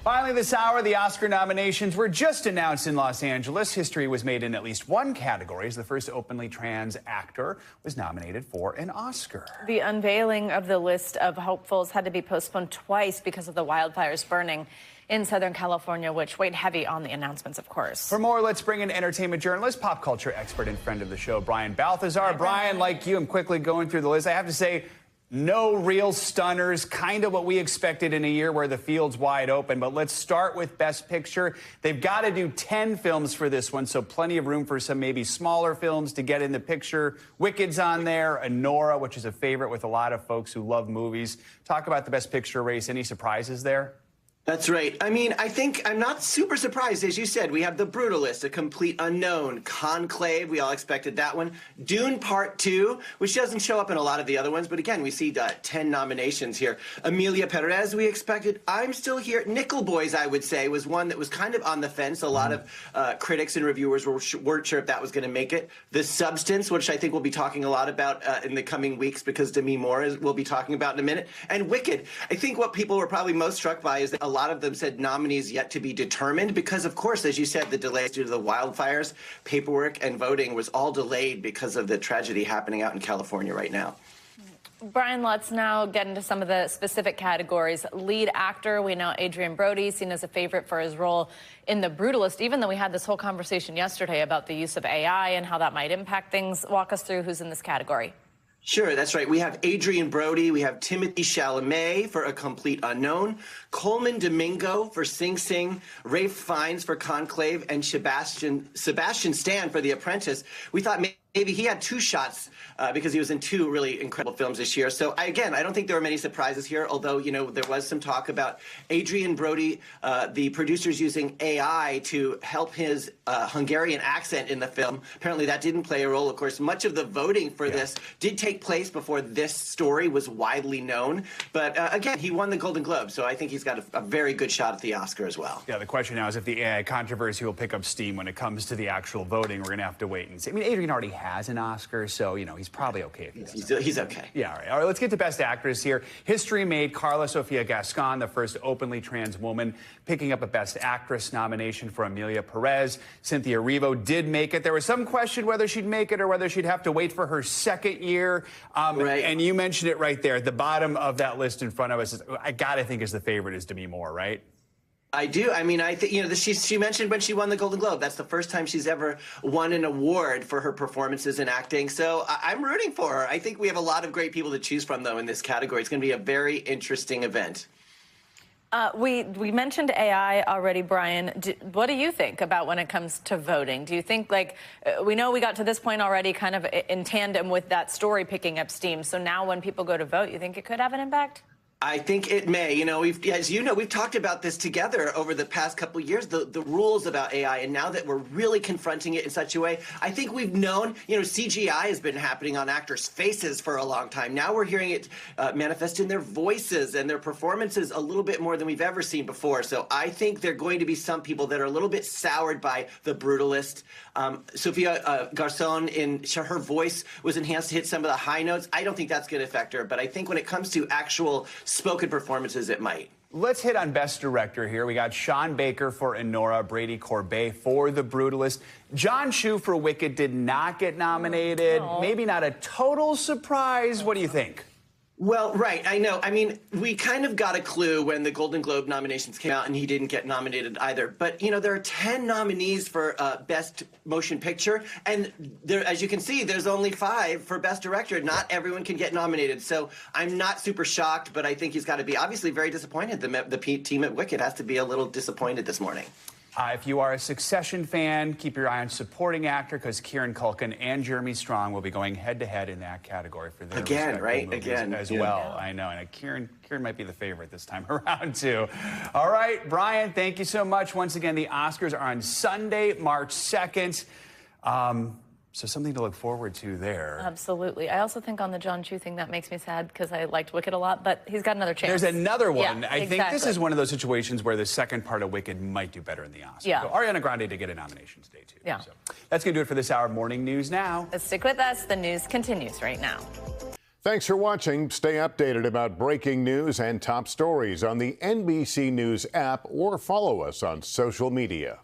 Finally this hour, the Oscar nominations were just announced in Los Angeles. History was made in at least one category as the first openly trans actor was nominated for an Oscar. The unveiling of the list of hopefuls had to be postponed twice because of the wildfires burning in Southern California, which weighed heavy on the announcements, of course. For more, let's bring in entertainment journalist, pop culture expert, and friend of the show, Brian Balthazar. Brian, like you, I'm quickly going through the list. I have to say, no real stunners, kind of what we expected in a year where the field's wide open. But let's start with Best Picture. They've got to do 10 films for this one, so plenty of room for some maybe smaller films to get in the picture. Wicked's on there, Anora, which is a favorite with a lot of folks who love movies. Talk about the Best Picture race. Any surprises there? That's right. I mean, I think I'm not super surprised. As you said, we have The Brutalist, A Complete Unknown, Conclave, we all expected that one, Dune Part 2, which doesn't show up in a lot of the other ones, but again, we see 10 nominations here. Emilia Pérez, we expected. I'm Still Here. Nickel Boys, I would say, was one that was kind of on the fence. A lot of critics and reviewers weren't sure if that was going to make it. The Substance, which I think we'll be talking a lot about in the coming weeks because Demi Moore will be talking about in a minute. And Wicked. I think what people were probably most struck by is that a lot of them said nominees yet to be determined because, of course, as you said, the delays due to the wildfires, paperwork, and voting was all delayed because of the tragedy happening out in California right now. Brian, let's now get into some of the specific categories. Lead actor, we know Adrien Brody, seen as a favorite for his role in The Brutalist, even though we had this whole conversation yesterday about the use of AI and how that might impact things. Walk us through who's in this category. Sure, that's right. We have Adrien Brody, we have Timothée Chalamet for A Complete Unknown, Coleman Domingo for Sing Sing, Ralph Fiennes for Conclave, and Sebastian Stan for The Apprentice. We thought maybe he had two shots because he was in two really incredible films this year. So I don't think there were many surprises here, although, you know, there was some talk about Adrien Brody, the producers using AI to help his Hungarian accent in the film. Apparently that didn't play a role. Of course, much of the voting for this did take place before this story was widely known. But again, he won the Golden Globe, so I think he's got a very good shot at the Oscar as well. Yeah, the question now is if the AI controversy will pick up steam when it comes to the actual voting. We're going to have to wait and see. I mean, Adrien already has an Oscar, so, you know, he's probably okay if he doesn't. He's okay. Yeah, all right, let's get to Best Actress here. History made Karla Sofía Gascón the first openly trans woman, picking up a Best Actress nomination for Emilia Pérez. Cynthia Erivo did make it. There was some question whether she'd make it or whether she'd have to wait for her second year. Right. And you mentioned it right there. At the bottom of that list in front of us, I gotta think is the favorite is Demi Moore, right? I do. I mean, I think, you know, she mentioned when she won the Golden Globe, that's the first time she's ever won an award for her performances in acting. So I'm rooting for her. I think we have a lot of great people to choose from, though, in this category. It's going to be a very interesting event. We mentioned AI already, Brian. What do you think about when it comes to voting? Do you think, like, we know we got to this point already kind of in tandem with that story picking up steam. So now when people go to vote, you think it could have an impact? I think it may. You know, as you know, we've talked about this together over the past couple of years, the rules about AI, and now that we're really confronting it in such a way, I think we've known, you know, CGI has been happening on actors' faces for a long time. Now we're hearing it manifest in their voices and their performances a little bit more than we've ever seen before. So I think there are going to be some people that are a little bit soured by The Brutalist. Sofía Gascón, her voice was enhanced to hit some of the high notes. I don't think that's going to affect her, but I think when it comes to actual spoken performances, it might. Let's hit on Best Director here. We got Sean Baker for Anora, Brady Corbet for The Brutalist. John Chu for Wicked did not get nominated. No. Maybe not a total surprise. What do you think? Well, right, I know. I mean, we kind of got a clue when the Golden Globe nominations came out and he didn't get nominated either. But, you know, there are 10 nominees for Best Motion Picture. And there, as you can see, there's only 5 for Best Director. Not everyone can get nominated. So I'm not super shocked, but I think he's got to be obviously very disappointed. The team at Wicked has to be a little disappointed this morning. If you are a Succession fan, keep your eye on supporting actor because Kieran Culkin and Jeremy Strong will be going head-to-head in that category for their Again, as well. I know, and Kieran might be the favorite this time around, too. All right, Brian, thank you so much. Once again, the Oscars are on Sunday, March 2nd. So something to look forward to there. Absolutely. I also think on the John Chu thing, that makes me sad because I liked Wicked a lot, but he's got another chance. There's another one. Yeah, I think this is one of those situations where the second part of Wicked might do better in the Oscars. Yeah. So Ariana Grande to get a nomination today, too. Yeah. So that's going to do it for this hour of Morning News Now. Stick with us. The news continues right now. Thanks for watching. Stay updated about breaking news and top stories on the NBC News app or follow us on social media.